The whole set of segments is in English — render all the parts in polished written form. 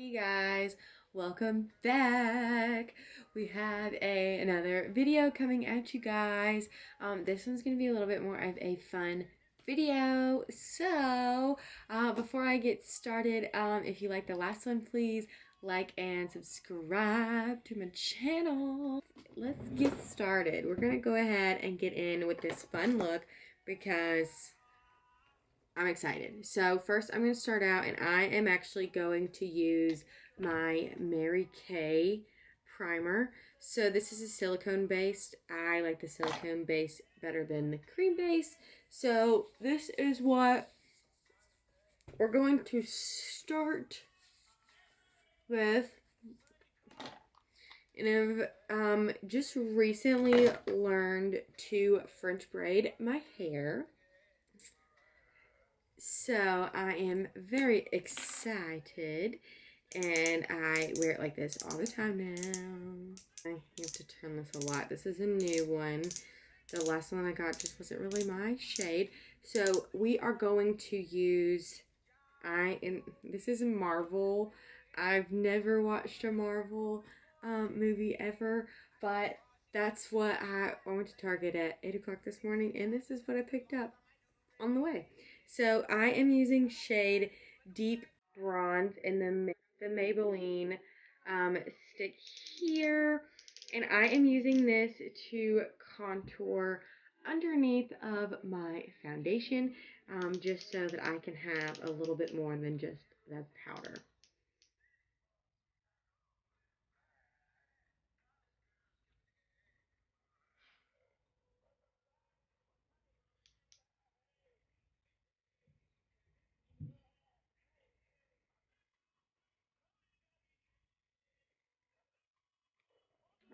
Hey guys, welcome back. We have another video coming at you guys. This one's gonna be a little bit more of a fun video. So, before I get started, if you like the last one, please like and subscribe to my channel. Let's get started. We're gonna go ahead and get in with this fun look because I'm excited. So first I'm going to start out, and I am actually going to use my Mary Kay primer. So this is a silicone based. I like the silicone base better than the cream base. So this is what we're going to start with. And I've just recently learned to French braid my hair. So I am very excited, and I wear it like this all the time now. I have to turn this a lot. This is a new one. The last one I got just wasn't really my shade. So we are going to use, this is a Marvel. I've never watched a Marvel movie ever, but that's what I went to Target at 8 o'clock this morning, and this is what I picked up on the way. So I am using shade Deep Bronze in the Maybelline stick here. And I am using this to contour underneath of my foundation, just so that I can have a little bit more than just the powder.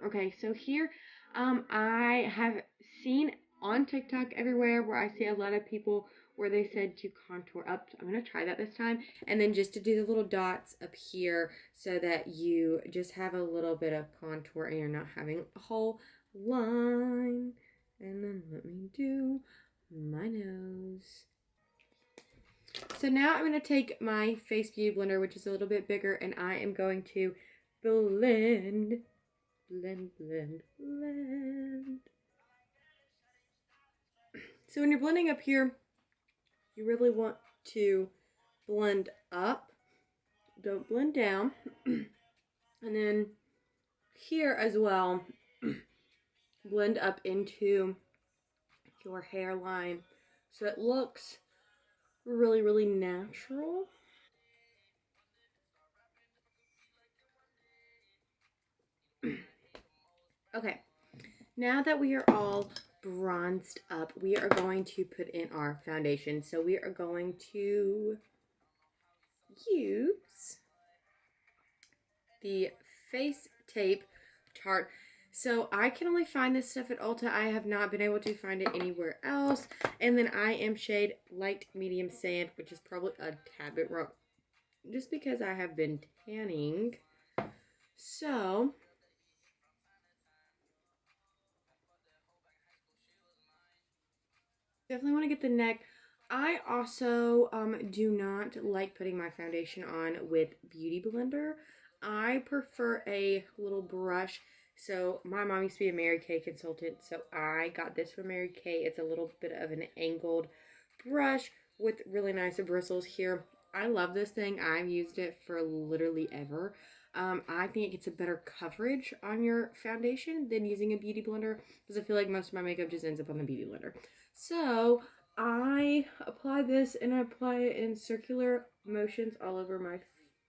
Okay, so here I have seen on TikTok everywhere where I see a lot of people where they said to contour up. So I'm going to try that this time. And then just to do the little dots up here so that you just have a little bit of contour and you're not having a whole line. And then let me do my nose. So now I'm going to take my Face Beauty Blender, which is a little bit bigger, and I am going to blend. So when you're blending up here, you really want to blend up. Don't blend down. And then here as well, blend up into your hairline so it looks really, really natural. Okay, now that we are all bronzed up, we are going to put in our foundation. So we are going to use the Face Tape Tarte. So I can only find this stuff at Ulta. I have not been able to find it anywhere else. And then I am shade Light Medium Sand, which is probably a tad bit wrong, just because I have been tanning. So definitely want to get the neck. I also do not like putting my foundation on with Beauty Blender. I prefer a little brush. So my mom used to be a Mary Kay consultant, so I got this from Mary Kay. It's a little bit of an angled brush with really nice bristles here. I love this thing. I've used it for literally ever. I think it gets a better coverage on your foundation than using a Beauty Blender, because I feel like most of my makeup just ends up on the Beauty Blender. So I apply this, and I apply it in circular motions all over my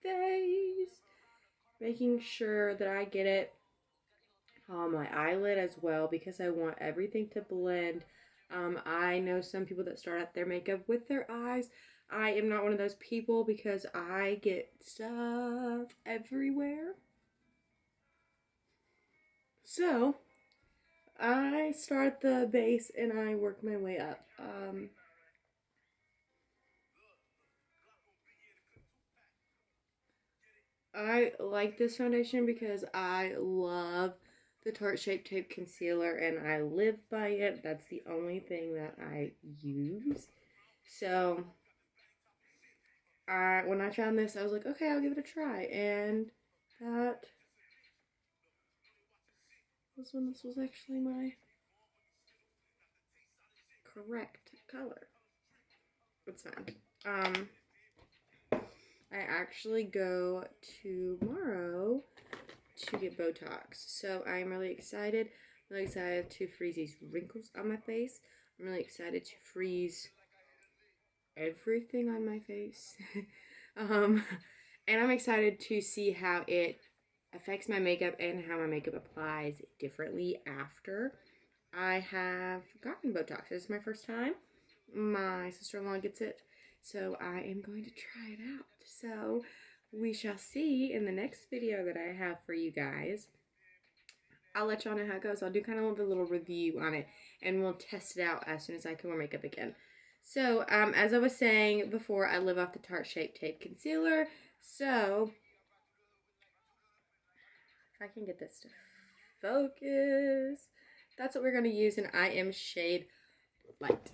face, making sure that I get it on my eyelid as well, because I want everything to blend. I know some people that start out their makeup with their eyes. I am not one of those people because I get stuff everywhere. So I start at the base and I work my way up. I like this foundation because I love the Tarte Shape Tape Concealer and I live by it. That's the only thing that I use. So when I found this, I was like, okay, I'll give it a try. And that was when this was actually my correct color. It's fine. I actually go tomorrow to get Botox. So I'm really excited. I'm really excited to freeze these wrinkles on my face. I'm really excited to freeze everything on my face. um, and I'm excited to see how it affects my makeup and how my makeup applies differently after I have gotten Botox. This is my first time. My sister-in-law gets it, so I am going to try it out. So we shall see in the next video that I have for you guys. I'll let y'all know how it goes. I'll do kind of a little review on it, and we'll test it out as soon as I can wear makeup again. So, as I was saying before, I live off the Tarte Shape Tape Concealer. So, if I can get this to focus, that's what we're going to use, and I am shade light.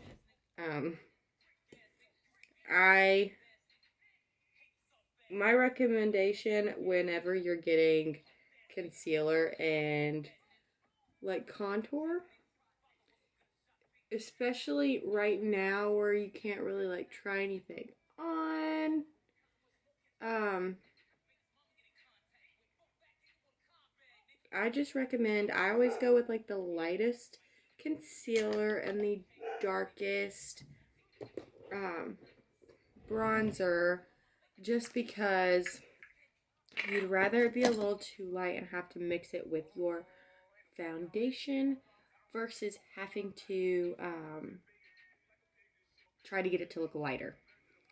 My recommendation whenever you're getting concealer and like contour, especially right now where you can't really like try anything on, I just recommend, I always go with like the lightest concealer and the darkest bronzer, just because you'd rather it be a little too light and have to mix it with your foundation versus having to try to get it to look lighter.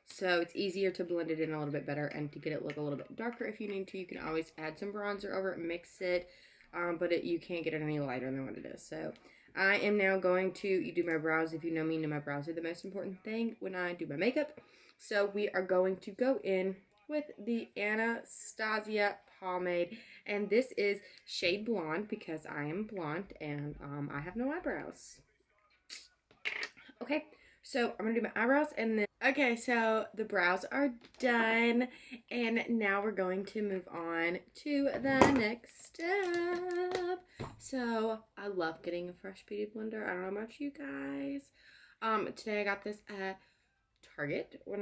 So it's easier to blend it in a little bit better and to get it look a little bit darker if you need to. You can always add some bronzer over it, mix it, but you can't get it any lighter than what it is. So I am now going to do my brows. If you know me, you know my brows are the most important thing when I do my makeup. So we are going to go in with the Anastasia pomade, and this is shade blonde because I am blonde and I have no eyebrows. Okay, so I'm gonna do my eyebrows and then, okay, so the brows are done, and now we're going to move on to the next step. So I love getting a fresh beauty blender. I don't know about you guys. Today I got this at Target when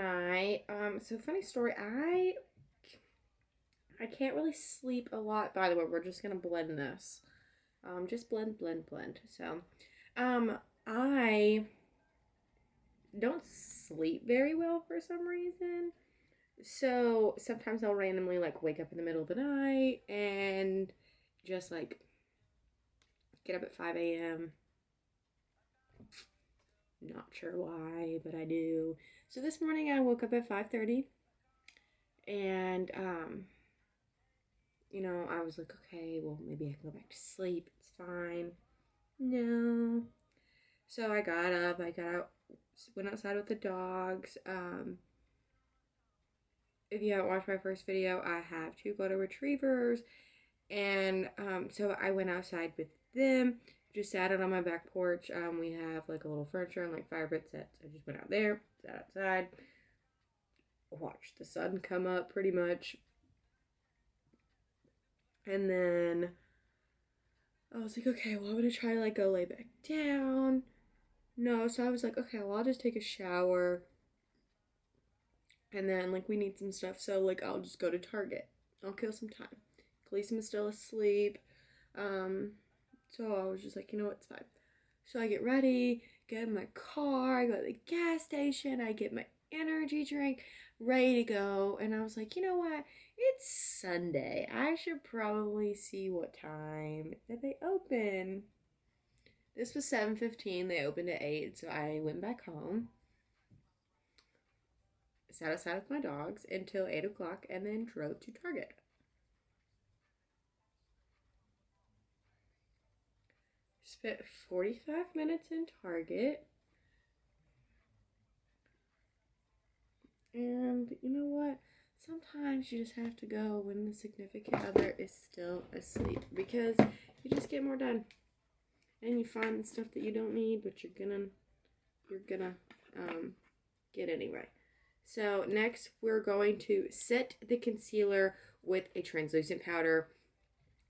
so funny story, I can't really sleep a lot. By the way, we're just gonna blend this. Just blend. So, I don't sleep very well for some reason. So sometimes I'll randomly like wake up in the middle of the night and just like get up at 5 a.m. Not sure why, but I do. So this morning I woke up at 5:30 and you know, I was like, okay, well maybe I can go back to sleep. It's fine. No. So I got up, I got out, went outside with the dogs. If you haven't watched my first video, I have 2 golden retrievers, and so I went outside with them, just sat out on my back porch. We have like a little furniture and like fire pit sets. I just went out there, sat outside, watched the sun come up pretty much, and then I was like, okay, well I'm gonna try to like go lay back down. No, so I was like, okay, well I'll just take a shower. And then, like, we need some stuff, so, like, I'll just go to Target. I'll kill some time. Khaleesi is still asleep. So I was just like, you know what, it's fine. So I get ready, get in my car, I go to the gas station, I get my energy drink, ready to go. And I was like, you know what, it's Sunday. I should probably see what time that they open. This was 7:15. They opened at 8, so I went back home. Sat outside with my dogs until 8 o'clock and then drove to Target. Spent 45 minutes in Target. And you know what? Sometimes you just have to go when the significant other is still asleep because you just get more done. And you find the stuff that you don't need, but you're gonna get anyway. So next we're going to set the concealer with a translucent powder.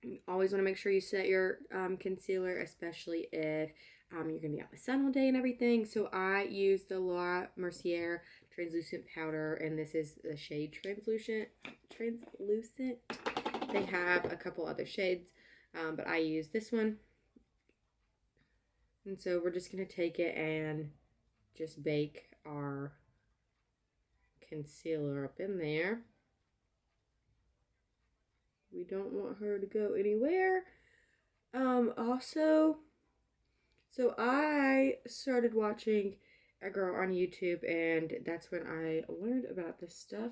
You always want to make sure you set your concealer, especially if you're going to be out in the sun all day and everything. So I use the Laura Mercier translucent powder, and this is the shade translucent. They have a couple other shades, but I use this one. And so we're just going to take it and just bake our concealer up in there. We don't want her to go anywhere. Also, so I started watching a girl on YouTube, and that's when I learned about this stuff,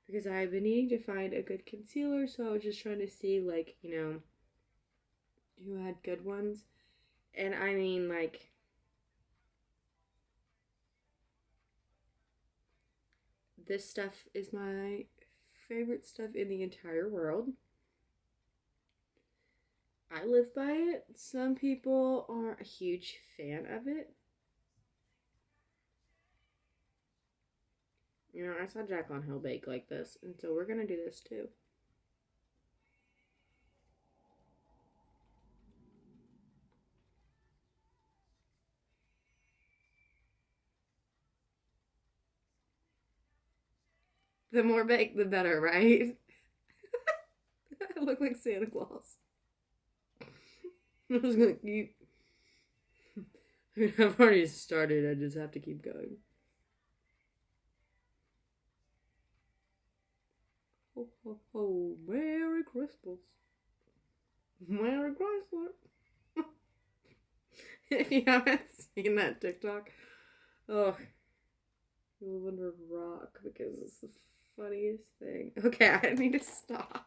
because I've been needing to find a good concealer. So I was just trying to see, like, you know, who had good ones. And I mean, like, this stuff is my favorite stuff in the entire world. I live by it. Some people aren't a huge fan of it. You know, I saw Jaclyn Hill bake like this, and so we're gonna do this too. The more baked, the better, right? I look like Santa Claus. I'm just gonna keep. I've already started, I just have to keep going. Ho, ho, ho. Merry Christmas. Merry Christmas. If you haven't seen that TikTok, oh, you live under a rock, because it's the funniest thing. Okay, I need to stop.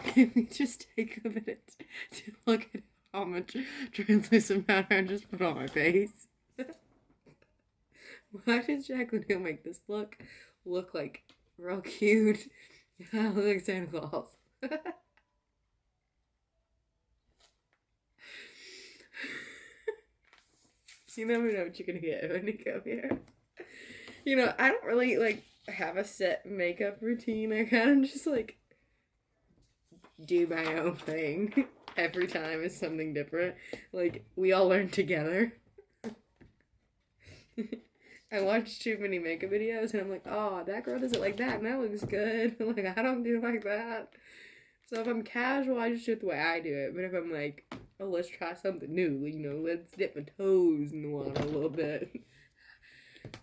Can we just take a minute to look at how much translucent powder I just put on my face? Why did Jaclyn Hill make this look like real cute? I look like Santa Claus. You never know what you're gonna get when you come here. You know, I don't really like have a set makeup routine. I kind of just like do my own thing. Every time is something different. Like, we all learn together. I watch too many makeup videos and I'm like, oh, that girl does it like that and that looks good. Like, I don't do it like that. So if I'm casual, I just do it the way I do it. But if I'm like, oh, let's try something new, you know, let's dip my toes in the water a little bit.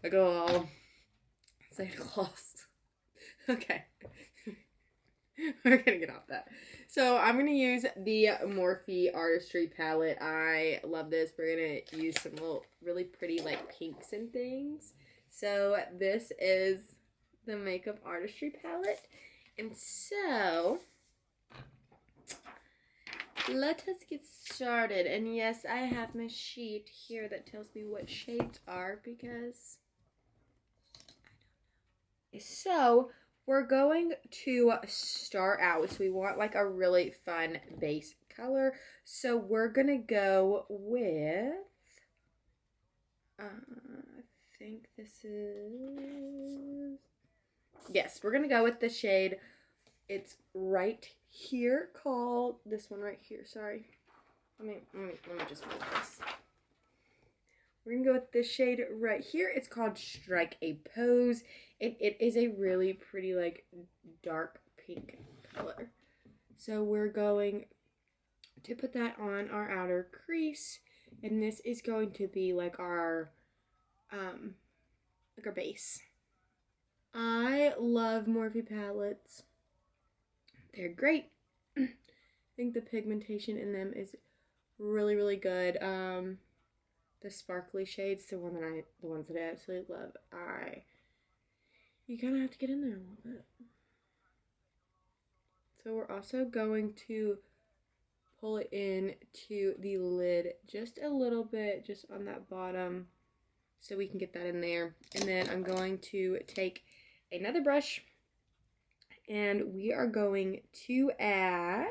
I go all Santa Claus. Okay. We're gonna get off that. So I'm gonna use the Morphe Artistry Palette. I love this. We're gonna use some little really pretty like pinks and things. So this is the Makeup Artistry Palette. And so let us get started. And yes, I have my sheet here that tells me what shades are, because I don't know. So we're going to start out. So we want like a really fun base color. So we're gonna go with I think this is, yes, we're gonna go with the shade, it's right here, called this one right here. Sorry, let me just move this. We're gonna go with this shade right here. It's called Strike a Pose. It is a really pretty like dark pink color. So we're going to put that on our outer crease, and this is going to be like our base. I love Morphe palettes. They're great. I think the pigmentation in them is really, really good. The sparkly shades, the ones that I absolutely love. You kind of have to get in there a little bit. So we're also going to pull it in to the lid just a little bit, just on that bottom, so we can get that in there. And then I'm going to take another brush, and we are going to add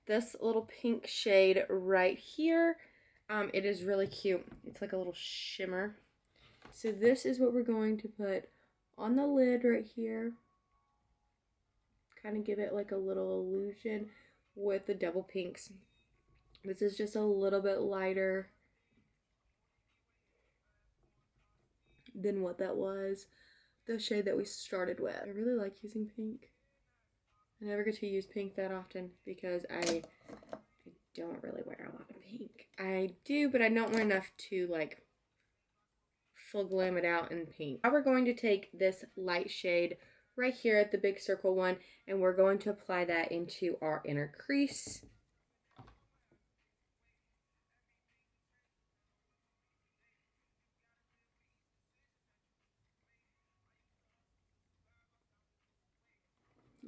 this little pink shade right here. It is really cute. It's like a little shimmer. So this is what we're going to put on the lid right here. Kind of give it like a little illusion with the double pinks. This is just a little bit lighter than what that was, the shade that we started with. I really like using pink. I never get to use pink that often because I don't really wear a lot of pink. I do, but I don't wear enough to like full glam it out in pink. Now we're going to take this light shade right here at the big circle one, and we're going to apply that into our inner crease.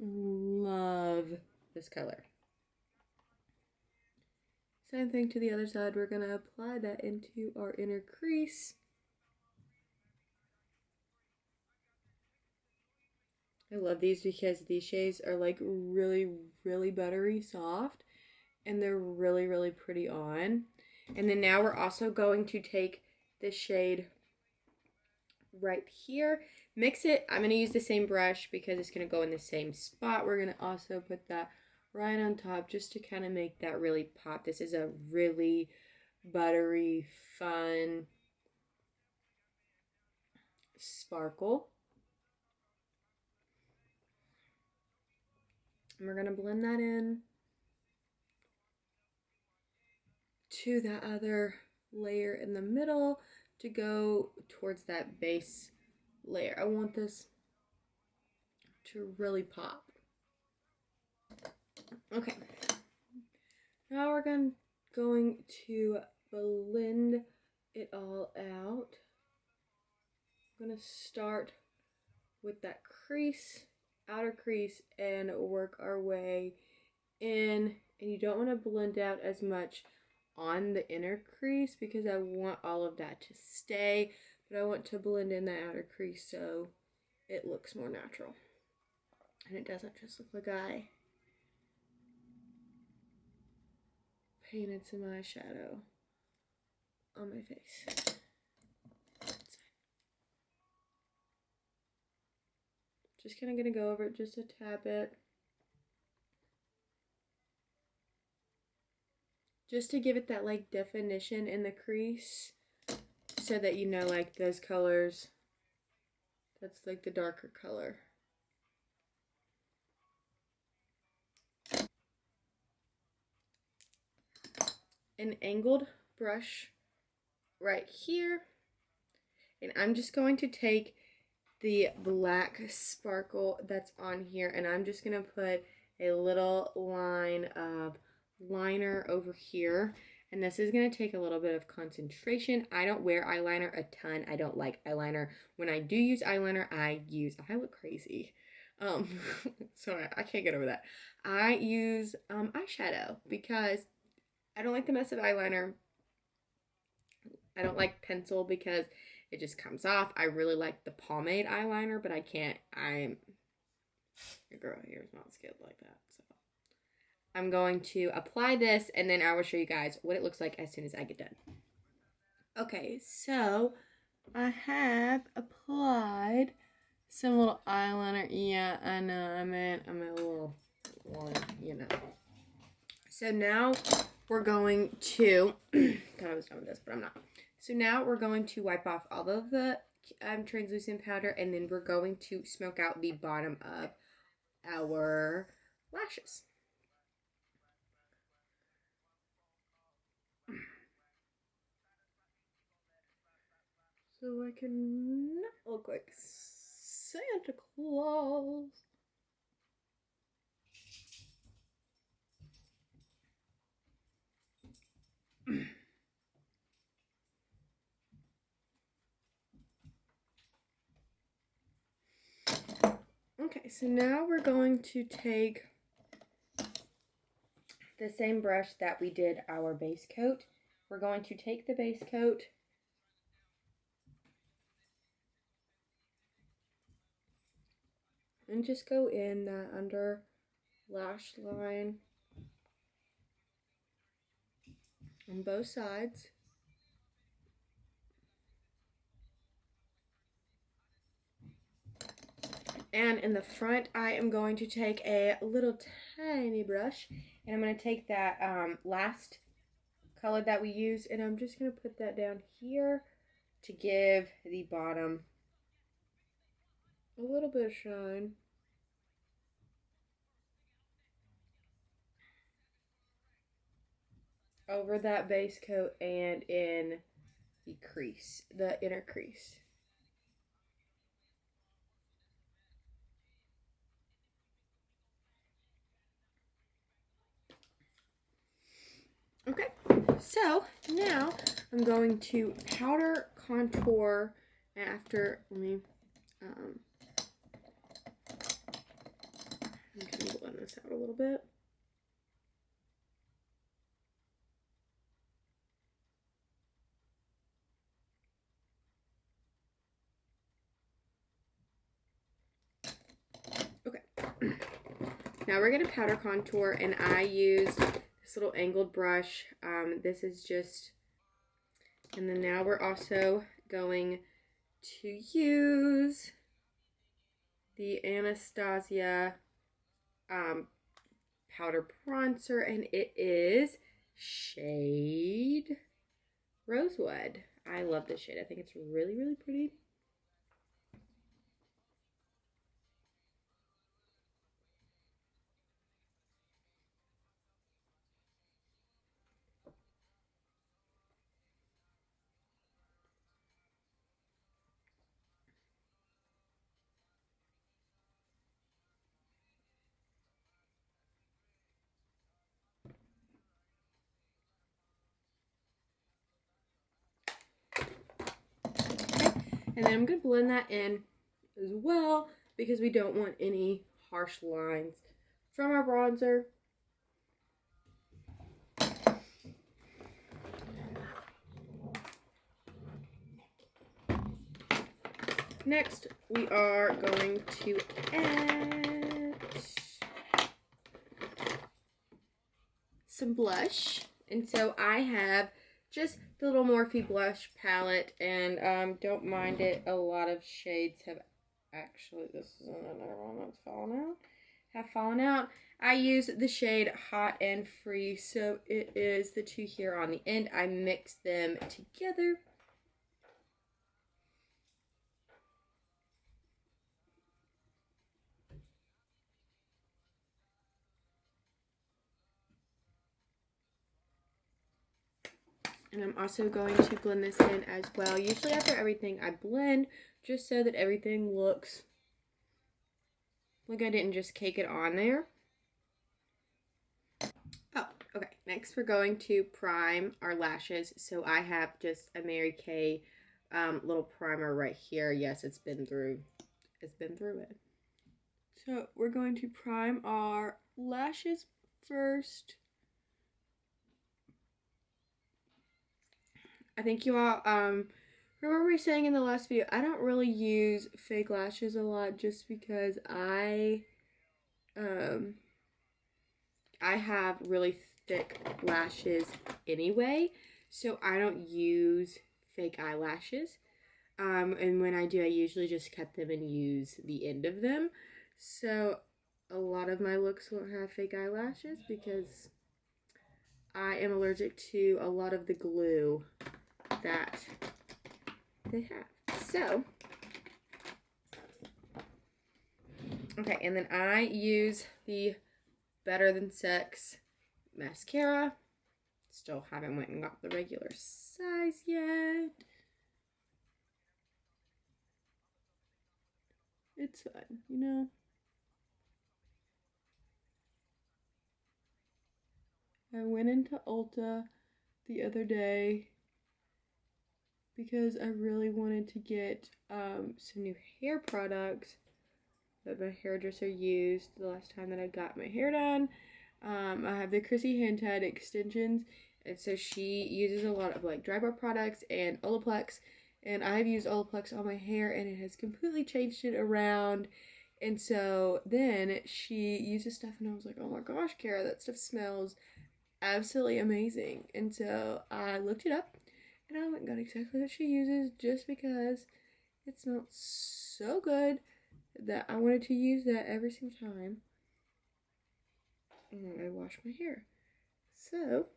Love this color. Same thing to the other side. We're going to apply that into our inner crease. I love these because these shades are like really, really buttery soft, and they're really, really pretty on. And then now we're also going to take this shade right here, mix it. I'm going to use the same brush because it's going to go in the same spot. We're going to also put that right on top just to kind of make that really pop. This is a really buttery, fun sparkle. And we're going to blend that in to that other layer in the middle to go towards that base layer. I want this to really pop. Okay. Now we're going to blend it all out. I'm going to start with that crease, outer crease, and work our way in. And you don't want to blend out as much on the inner crease because I want all of that to stay, but I want to blend in the outer crease so it looks more natural and it doesn't just look like I painted some eyeshadow on my face. Just kind of gonna go over it just a tad bit, just to give it that like definition in the crease so that you know like those colors, that's like the darker color. An angled brush right here, and I'm just going to take the black sparkle that's on here, and I'm just gonna put a little line of liner over here, and this is gonna take a little bit of concentration. I don't wear eyeliner a ton. I don't like eyeliner. When I do use eyeliner, I look crazy. Sorry, I can't get over that. I use eyeshadow because I don't like the mess of eyeliner. I don't like pencil because it just comes off. I really like the pomade eyeliner, but I can't. Your girl here is not skilled like that. So I'm going to apply this, and then I will show you guys what it looks like as soon as I get done. Okay, so I have applied some little eyeliner. Yeah, I know. I'm a little one, you know. So now we're going to. God, I was done with this, but I'm not. So now we're going to wipe off all of the translucent powder, and then we're going to smoke out the bottom of our lashes. So I can look like Santa Claus. Okay, so now we're going to take the same brush that we did our base coat. We're going to take the base coat and just go in that under lash line. on both sides. And in the front, I am going to take a little tiny brush, and I'm going to take that last color that we used, and I'm just going to put that down here to give the bottom a little bit of shine. Over that base coat and in the crease, the inner crease. Okay, so now I'm going to powder contour after, let me blend this out a little bit. Okay, now we're going to powder contour, and I use this little angled brush. This is just, and then now we're also going to use the Anastasia powder bronzer, and it is shade Rosewood. I love this shade. I think it's really, really pretty. And then I'm going to blend that in as well because we don't want any harsh lines from our bronzer. Next, we are going to add some blush. And so I have just the little Morphe blush palette, and don't mind it, a lot of shades have actually, this is another one that's fallen out, I use the shade Hot and Free, so it is the two here on the end. I mix them together. And I'm also going to blend this in as well. Usually after everything I blend, just so that everything looks like I didn't just cake it on there. Oh, okay. Next we're going to prime our lashes. So I have just a Mary Kay little primer right here. Yes, it's been through it. So we're going to prime our lashes first. I think you all remember me saying in the last video, I don't really use fake lashes a lot just because I have really thick lashes anyway, so I don't use fake eyelashes. And when I do, I usually just cut them and use the end of them. So a lot of my looks won't have fake eyelashes because I am allergic to a lot of the glue that they have. So, okay, and then I use the Better Than Sex mascara. Still haven't went and got the regular size yet. It's fun, you know. I went into Ulta the other day because I really wanted to get some new hair products that my hairdresser used the last time that I got my hair done. I have the Chrissy hand tied extensions, and so she uses a lot of like dry bar products and Olaplex, and I've used Olaplex on my hair and it has completely changed it around. And so then she uses stuff and I was like, oh my gosh, Kara, that stuff smells absolutely amazing. And so I looked it up and I went and got exactly what she uses just because it smelled so good that I wanted to use that every single time I wash my hair. So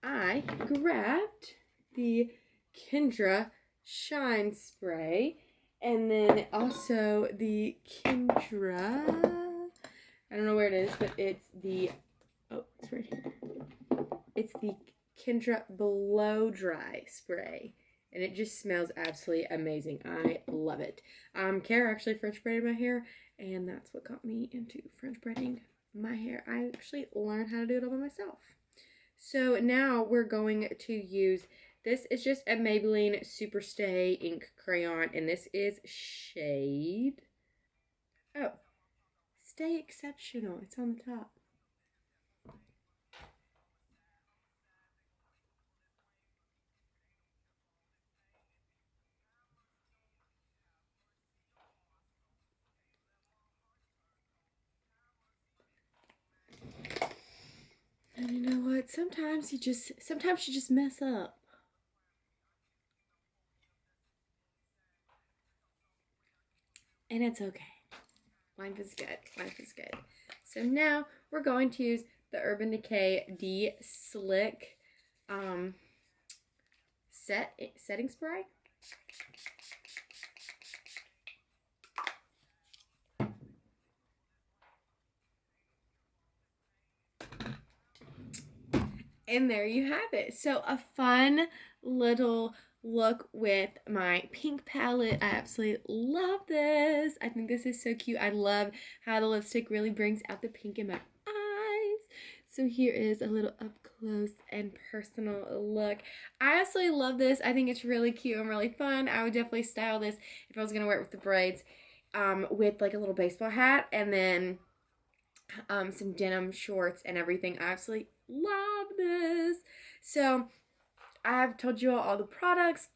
I grabbed the Kendra Shine Spray and then also the Kendra, I don't know where it is, but it's the, oh, it's right here. It's the Kendra Blow Dry Spray. And it just smells absolutely amazing. I love it. Kara actually French braided my hair, and that's what got me into French braiding my hair. I actually learned how to do it all by myself. So now we're going to use, this is just a Maybelline Superstay ink crayon, and this is shade, oh, Stay Exceptional. It's on the top. And you know what? Sometimes you just mess up. And it's okay. Life is good. Life is good. So now we're going to use the Urban Decay De-Slick setting spray. And there you have it. So a fun little look with my pink palette. I absolutely love this. I think this is so cute. I love how the lipstick really brings out the pink in my eyes. So here is a little up close and personal look. I absolutely love this. I think it's really cute and really fun. I would definitely style this if I was gonna wear it with the braids, with like a little baseball hat and then some denim shorts and everything. I absolutely love this. So I've told you all the products,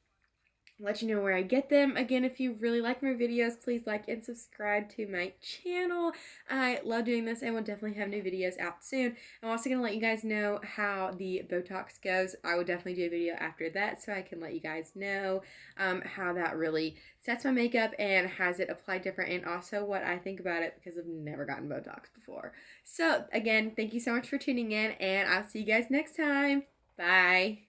let you know where I get them. Again, if you really like my videos, please like and subscribe to my channel. I love doing this and will definitely have new videos out soon. I'm also going to let you guys know how the Botox goes. I will definitely do a video after that so I can let you guys know how that really sets my makeup and has it applied different, and also what I think about it because I've never gotten Botox before. So again, thank you so much for tuning in, and I'll see you guys next time. Bye.